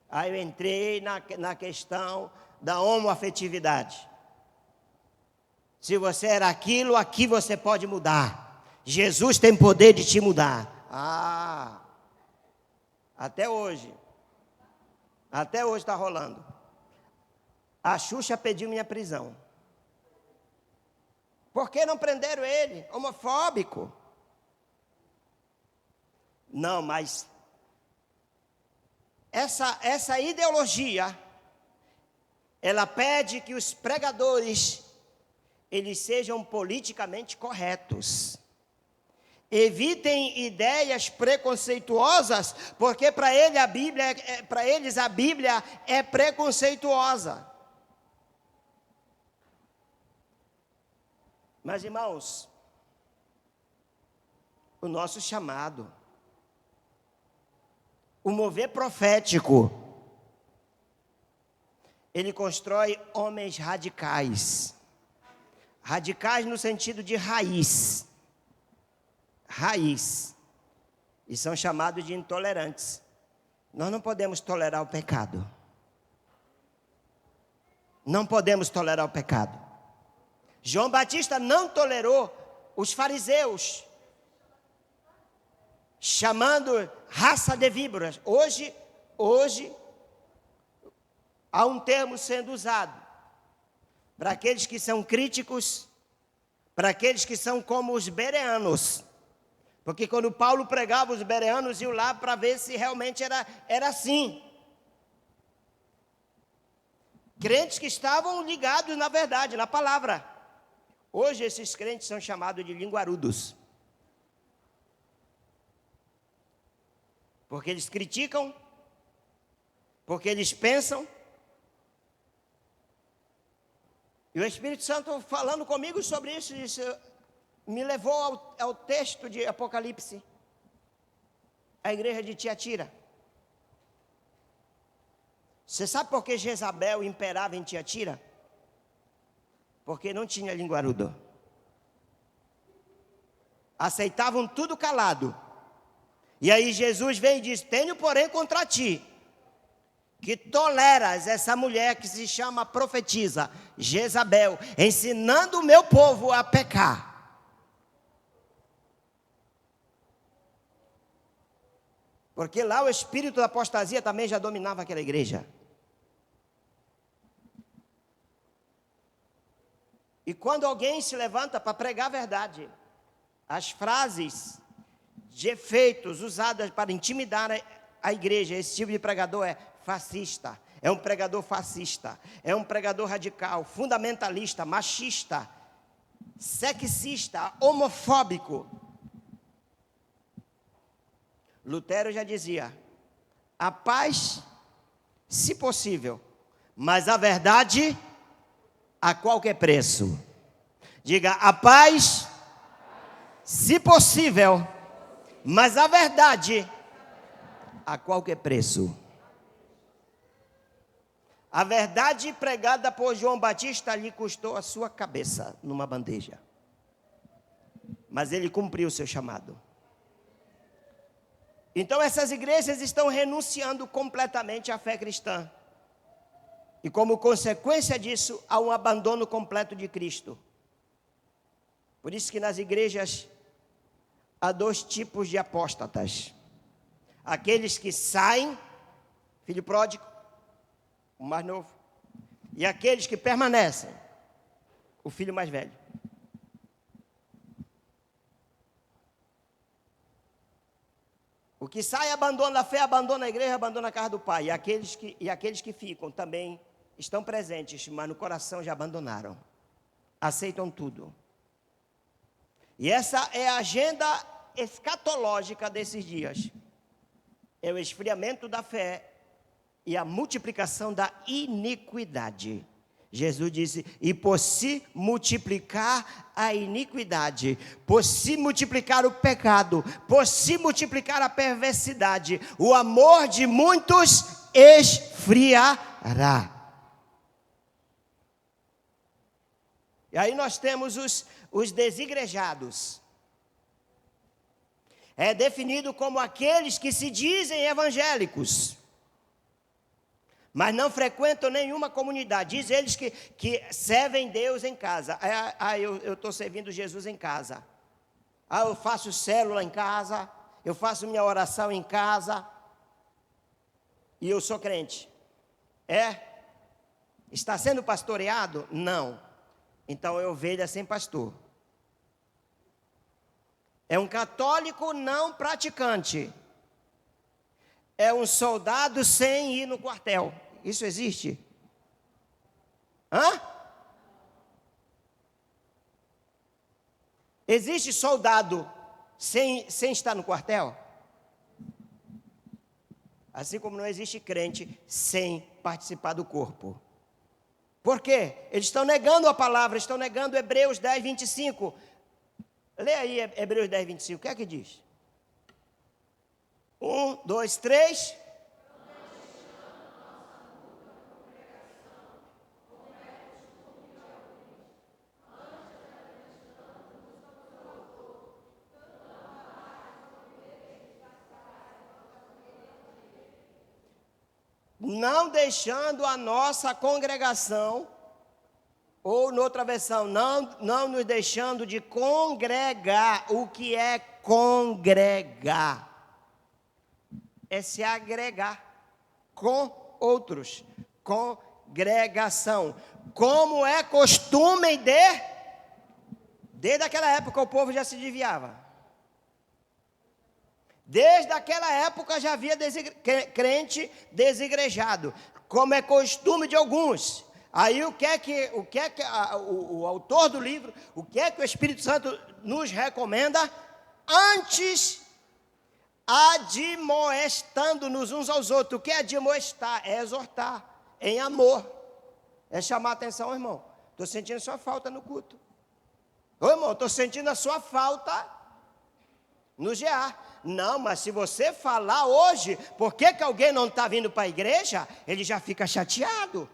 Aí eu entrei na questão da homoafetividade. Se você era aquilo, aqui você pode mudar. Jesus tem poder de te mudar. Até hoje está rolando. A Xuxa pediu minha prisão. Por que não prenderam ele? Homofóbico. Não, mas essa ideologia, ela pede que os pregadores, eles sejam politicamente corretos. Evitem ideias preconceituosas, porque para eles a Bíblia é preconceituosa. Mas, irmãos, o nosso chamado, o mover profético, ele constrói homens radicais. Radicais no sentido de raiz. Raiz. E são chamados de intolerantes. Nós não podemos tolerar o pecado. Não podemos tolerar o pecado. João Batista não tolerou os fariseus, chamando raça de víboras. Hoje há um termo sendo usado para aqueles que são críticos, para aqueles que são como os bereanos. Porque quando Paulo pregava, os bereanos iam lá para ver se realmente era assim. Crentes que estavam ligados na verdade, na palavra. Hoje esses crentes são chamados de linguarudos. Porque eles criticam, porque eles pensam. E o Espírito Santo falando comigo sobre isso, me levou ao texto de Apocalipse, a igreja de Tiatira. Você sabe por que Jezabel imperava em Tiatira? Porque não tinha linguarudo. Aceitavam tudo calado. E aí Jesus vem e diz: tenho porém contra ti, que toleras essa mulher que se chama profetisa, Jezabel, ensinando o meu povo a pecar. Porque lá o espírito da apostasia também já dominava aquela igreja. E quando alguém se levanta para pregar a verdade, as frases de efeitos usadas para intimidar a igreja, esse tipo de pregador é fascista, é um pregador fascista, é um pregador radical, fundamentalista, machista, sexista, homofóbico. Lutero já dizia: a paz, se possível, mas a verdade a qualquer preço. Diga: a paz, se possível, mas a verdade a qualquer preço. A verdade pregada por João Batista lhe custou a sua cabeça numa bandeja. Mas ele cumpriu o seu chamado. Então essas igrejas estão renunciando completamente à fé cristã. E como consequência disso, há um abandono completo de Cristo. Por isso que nas igrejas há dois tipos de apóstatas. Aqueles que saem, filho pródigo, o mais novo, e aqueles que permanecem, o filho mais velho. O que sai abandona a fé, abandona a igreja, abandona a casa do pai. E aqueles que ficam também estão presentes, mas no coração já abandonaram. Aceitam tudo. E essa é a agenda escatológica desses dias. É o esfriamento da fé e a multiplicação da iniquidade. Jesus disse: e por se multiplicar a iniquidade, por se multiplicar o pecado, por se multiplicar a perversidade, o amor de muitos esfriará. E aí nós temos os desigrejados. É definido como aqueles que se dizem evangélicos, mas não frequentam nenhuma comunidade. Diz eles que servem Deus em casa. Eu estou servindo Jesus em casa. Eu faço célula em casa. Eu faço minha oração em casa. E eu sou crente. Está sendo pastoreado? Não. Então é ovelha sem pastor. É um católico não praticante. É um soldado sem ir no quartel. Isso existe? Existe soldado sem estar no quartel? Assim como não existe crente sem participar do corpo. Por quê? Eles estão negando a palavra, estão negando Hebreus 10, 25. Lê aí Hebreus 10, 25, o que é que diz? 1, 2, 3. Não deixando a nossa congregação, ou noutra versão, não nos deixando de congregar. O que é congregar? É se agregar com outros, congregação. Como é costume desde aquela época o povo já se desviava. Desde aquela época já havia crente desigrejado, como é costume de alguns. Aí o autor do livro, o que é que o Espírito Santo nos recomenda? Antes, admoestando-nos uns aos outros. O que é admoestar? É exortar, em amor. É chamar a atenção, irmão. Estou sentindo sua falta no culto. Ô irmão, estou sentindo a sua falta No GA. Não, mas se você falar hoje, por que alguém não está vindo para a igreja, ele já fica chateado.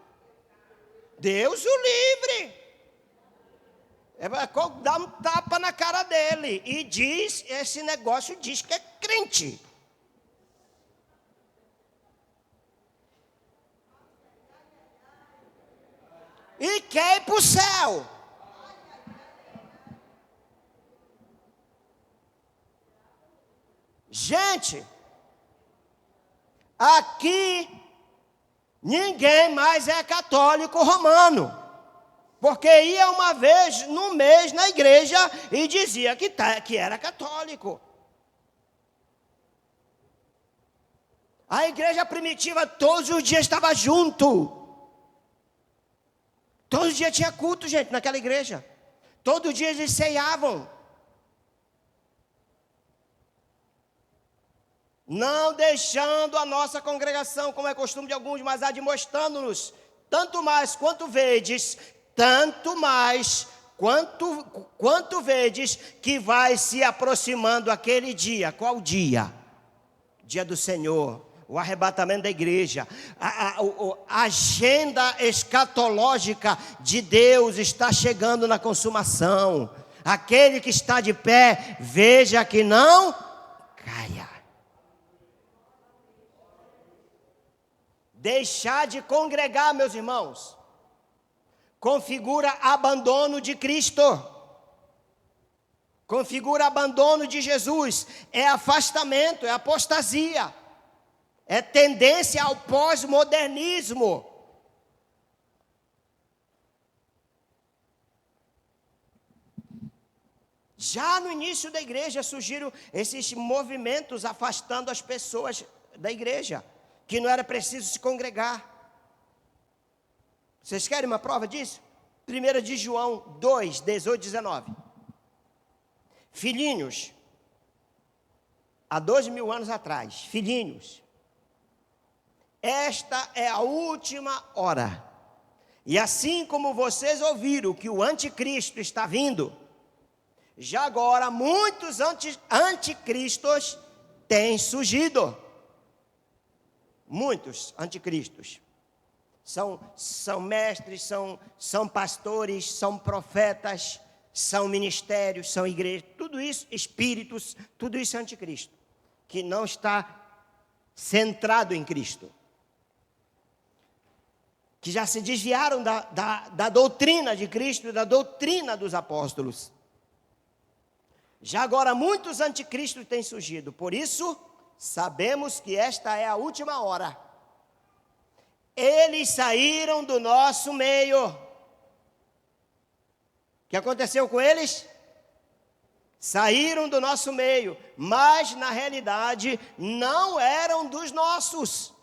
Deus o livre. Dá um tapa na cara dele e diz, esse negócio diz que é crente. E quer ir para o céu. Gente, aqui ninguém mais é católico romano. Porque ia uma vez no mês na igreja e dizia que era católico. A igreja primitiva todos os dias estava junto. Todos os dias tinha culto, gente, naquela igreja. Todo dia eles ceiavam. Não deixando a nossa congregação, como é costume de alguns, mas admoestando-nos, tanto mais quanto vedes, quanto vedes que vai se aproximando aquele dia. Qual dia? Dia do Senhor, o arrebatamento da igreja, a agenda escatológica de Deus está chegando na consumação. Aquele que está de pé, veja que não caia. Deixar de congregar, meus irmãos, configura abandono de Cristo, configura abandono de Jesus, é afastamento, é apostasia, é tendência ao pós-modernismo. Já no início da igreja surgiram esses movimentos afastando as pessoas da igreja, que não era preciso se congregar. Vocês querem uma prova disso? 1 de João 2, 18, 19. Filhinhos, há 2.000 anos atrás, filhinhos, esta é a última hora. E assim como vocês ouviram que o anticristo está vindo, já agora muitos anticristos têm surgido. Muitos anticristos. São mestres, são pastores, são profetas, são ministérios, são igrejas, tudo isso, espíritos, tudo isso é anticristo, que não está centrado em Cristo, que já se desviaram da doutrina de Cristo, da doutrina dos apóstolos. Já agora muitos anticristos têm surgido, por isso sabemos que esta é a última hora. Eles saíram do nosso meio. O que aconteceu com eles? Saíram do nosso meio, mas na realidade não eram dos nossos.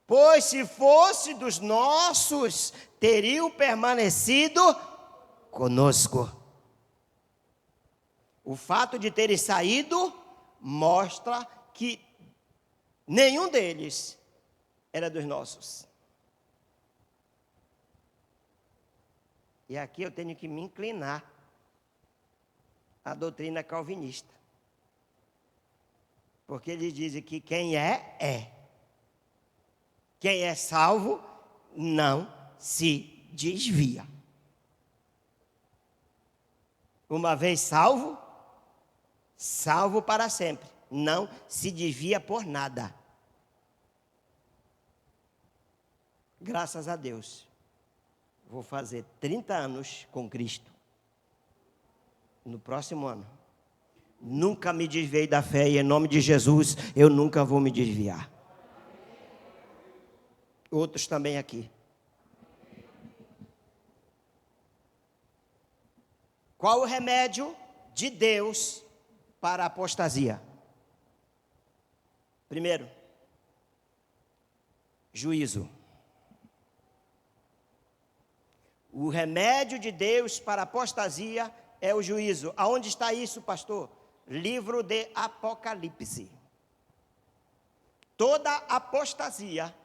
Pois se fosse dos nossos, teriam permanecido conosco. O fato de terem saído mostra que nenhum deles era dos nossos. E aqui eu tenho que me inclinar à doutrina calvinista. Porque eles dizem que quem é, é. Quem é salvo, não se desvia. Uma vez salvo, salvo para sempre. Não se desvia por nada. Graças a Deus. Vou fazer 30 anos com Cristo. No próximo ano. Nunca me desviei da fé e em nome de Jesus eu nunca vou me desviar. Outros também aqui. Qual o remédio de Deus para a apostasia? Primeiro, juízo. O remédio de Deus para a apostasia é o juízo. Aonde está isso, pastor? Livro de Apocalipse. Toda apostasia,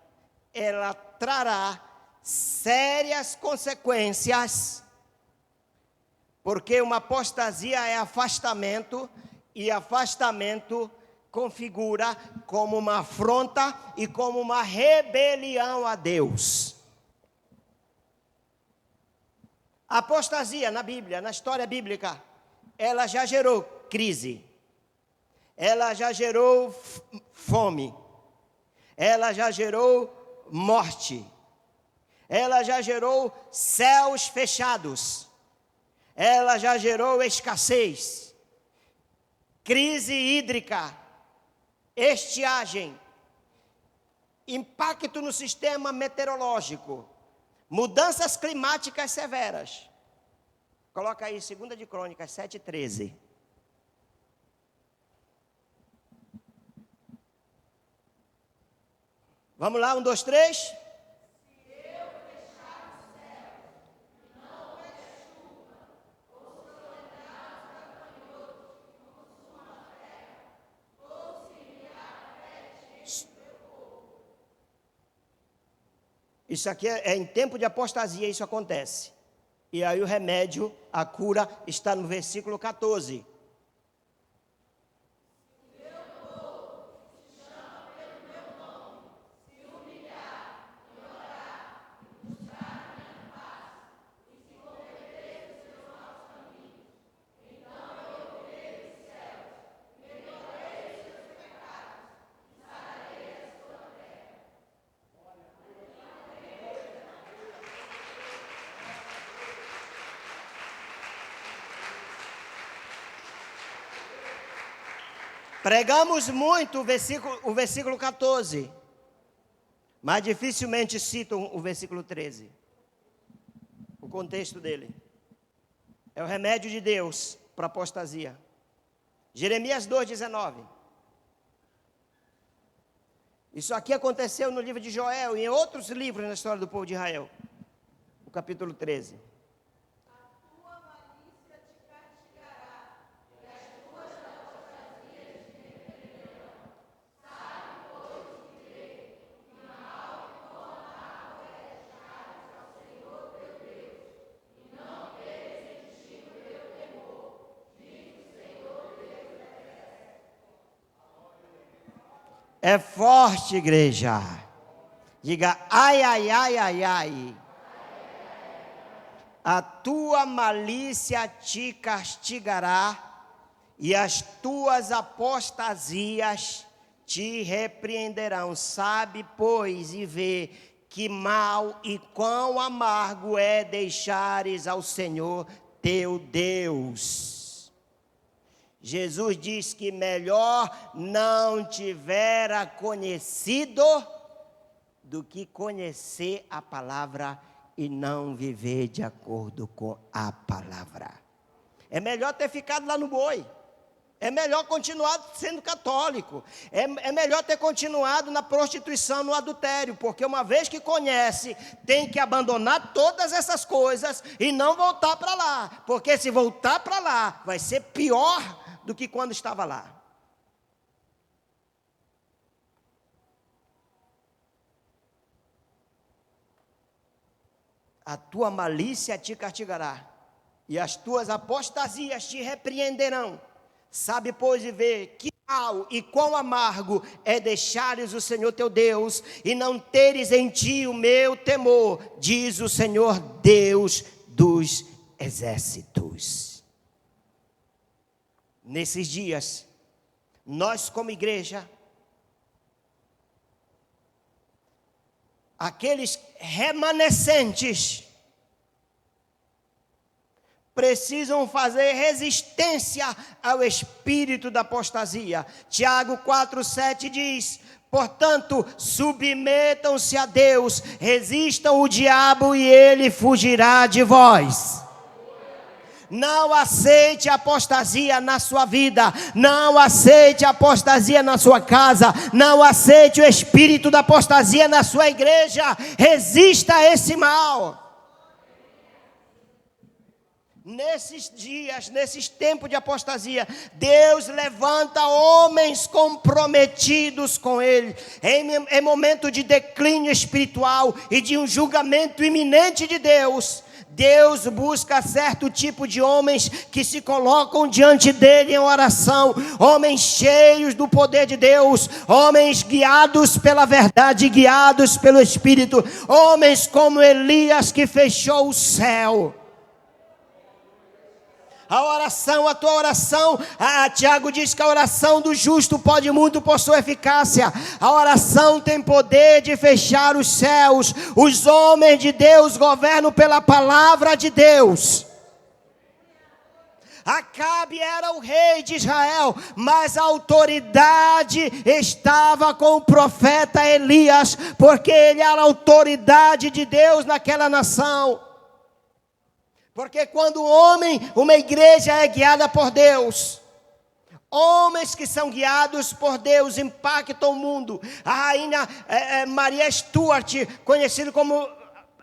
ela trará sérias consequências, porque uma apostasia é afastamento E afastamento configura como uma afronta e como uma rebelião a Deus. A apostasia na Bíblia, na história bíblica, ela já gerou crise, ela já gerou fome, ela já gerou morte, ela já gerou céus fechados, ela já gerou escassez, crise hídrica, estiagem, impacto no sistema meteorológico, mudanças climáticas severas. Coloca aí 2 de Crônicas 7:13. Vamos lá, 1, 2, 3. Isso aqui é em tempo de apostasia, isso acontece. E aí o remédio, a cura, está no versículo 14. Pregamos muito o versículo 14, mas dificilmente citam o versículo 13. O contexto dele. É o remédio de Deus para a apostasia. Jeremias 2:19. Isso aqui aconteceu no livro de Joel e em outros livros na história do povo de Israel. O capítulo 13. É forte, igreja. Diga, ai, ai, ai, ai, ai. A tua malícia te castigará, e as tuas apostasias te repreenderão. Sabe, pois, e vê que mal e quão amargo é deixares ao Senhor teu Deus. Jesus diz que melhor não tivera conhecido do que conhecer a palavra e não viver de acordo com a palavra. É melhor ter ficado lá no boi. É melhor continuar sendo católico. É melhor ter continuado na prostituição, no adultério, porque uma vez que conhece, tem que abandonar todas essas coisas e não voltar para lá. Porque se voltar para lá, vai ser pior do que quando estava lá. A tua malícia te castigará, e as tuas apostasias te repreenderão. Sabe, pois, e vê que mal e quão amargo é deixares o Senhor teu Deus, e não teres em ti o meu temor, diz o Senhor Deus dos exércitos. Nesses dias, nós como igreja, aqueles remanescentes, precisam fazer resistência ao espírito da apostasia. Tiago 4:7 diz: portanto, submetam-se a Deus, resistam o diabo e ele fugirá de vós. Não aceite a apostasia na sua vida, não aceite a apostasia na sua casa, não aceite o espírito da apostasia na sua igreja. Resista a esse mal. Nesses dias, nesses tempos de apostasia, Deus levanta homens comprometidos com Ele. Em momento de declínio espiritual e de um julgamento iminente de Deus, Deus busca certo tipo de homens que se colocam diante dele em oração, homens cheios do poder de Deus, homens guiados pela verdade, guiados pelo Espírito, homens como Elias que fechou o céu. A oração, a tua oração, Tiago diz que a oração do justo pode muito por sua eficácia. A oração tem poder de fechar os céus. Os homens de Deus governam pela palavra de Deus. Acabe era o rei de Israel, mas a autoridade estava com o profeta Elias, porque ele era a autoridade de Deus naquela nação. Porque quando uma igreja é guiada por Deus, homens que são guiados por Deus impactam o mundo. A rainha Maria Stuart, conhecida como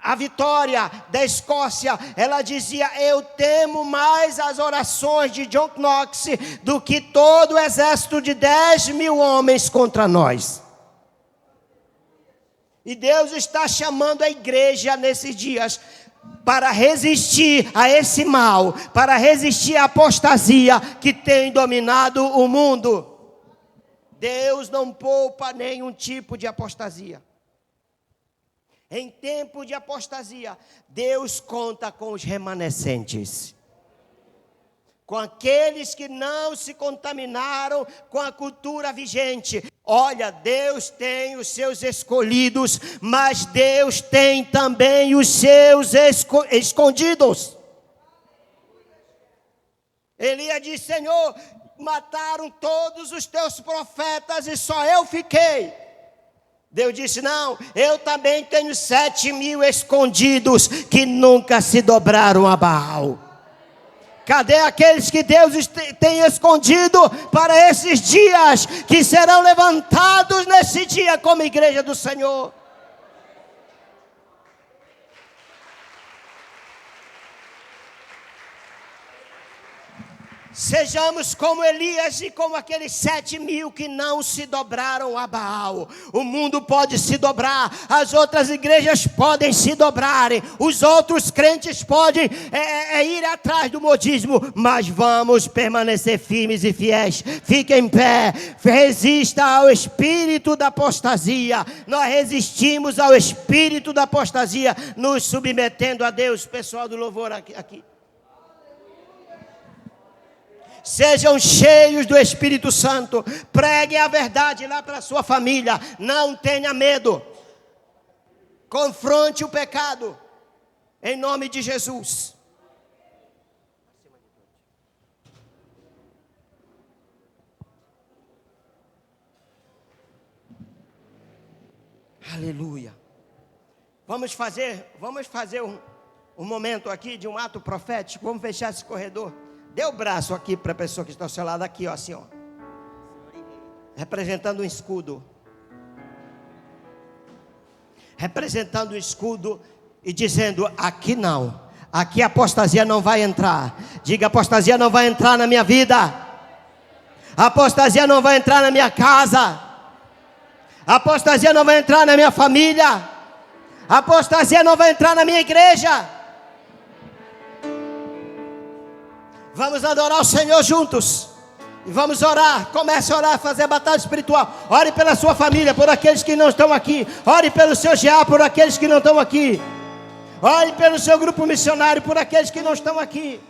a Vitória da Escócia, ela dizia: eu temo mais as orações de John Knox do que todo o exército de 10.000 homens contra nós. E Deus está chamando a igreja nesses dias para resistir a esse mal, para resistir à apostasia que tem dominado o mundo. Deus não poupa nenhum tipo de apostasia. Em tempo de apostasia, Deus conta com os remanescentes, com aqueles que não se contaminaram com a cultura vigente. Olha, Deus tem os seus escolhidos, mas Deus tem também os seus escondidos. Elias disse: Senhor, mataram todos os teus profetas e só eu fiquei. Deus disse: não, eu também tenho 7.000 escondidos que nunca se dobraram a Baal. Cadê aqueles que Deus tem escondido para esses dias, que serão levantados nesse dia como igreja do Senhor? Sejamos como Elias e como aqueles 7.000 que não se dobraram a Baal. O mundo pode se dobrar, as outras igrejas podem se dobrarem, os outros crentes podem ir atrás do modismo, mas vamos permanecer firmes e fiéis. Fique em pé, resista ao espírito da apostasia. Nós resistimos ao espírito da apostasia, nos submetendo a Deus. Pessoal do louvor aqui. Sejam cheios do Espírito Santo. Preguem a verdade lá para a sua família. Não tenha medo. Confronte o pecado. Em nome de Jesus. Aleluia. Vamos fazer um momento aqui de um ato profético. Vamos fechar esse corredor. Dê o braço aqui para a pessoa que está ao seu lado, aqui, ó, assim, ó. Representando um escudo. Representando um escudo e dizendo: aqui não. Aqui a apostasia não vai entrar. Diga: apostasia não vai entrar na minha vida. A apostasia não vai entrar na minha casa. A apostasia não vai entrar na minha família. A apostasia não vai entrar na minha igreja. Vamos adorar o Senhor juntos. E vamos orar. Comece a orar, fazer a batalha espiritual. Ore pela sua família, por aqueles que não estão aqui. Ore pelo seu GA, por aqueles que não estão aqui. Ore pelo seu grupo missionário, por aqueles que não estão aqui.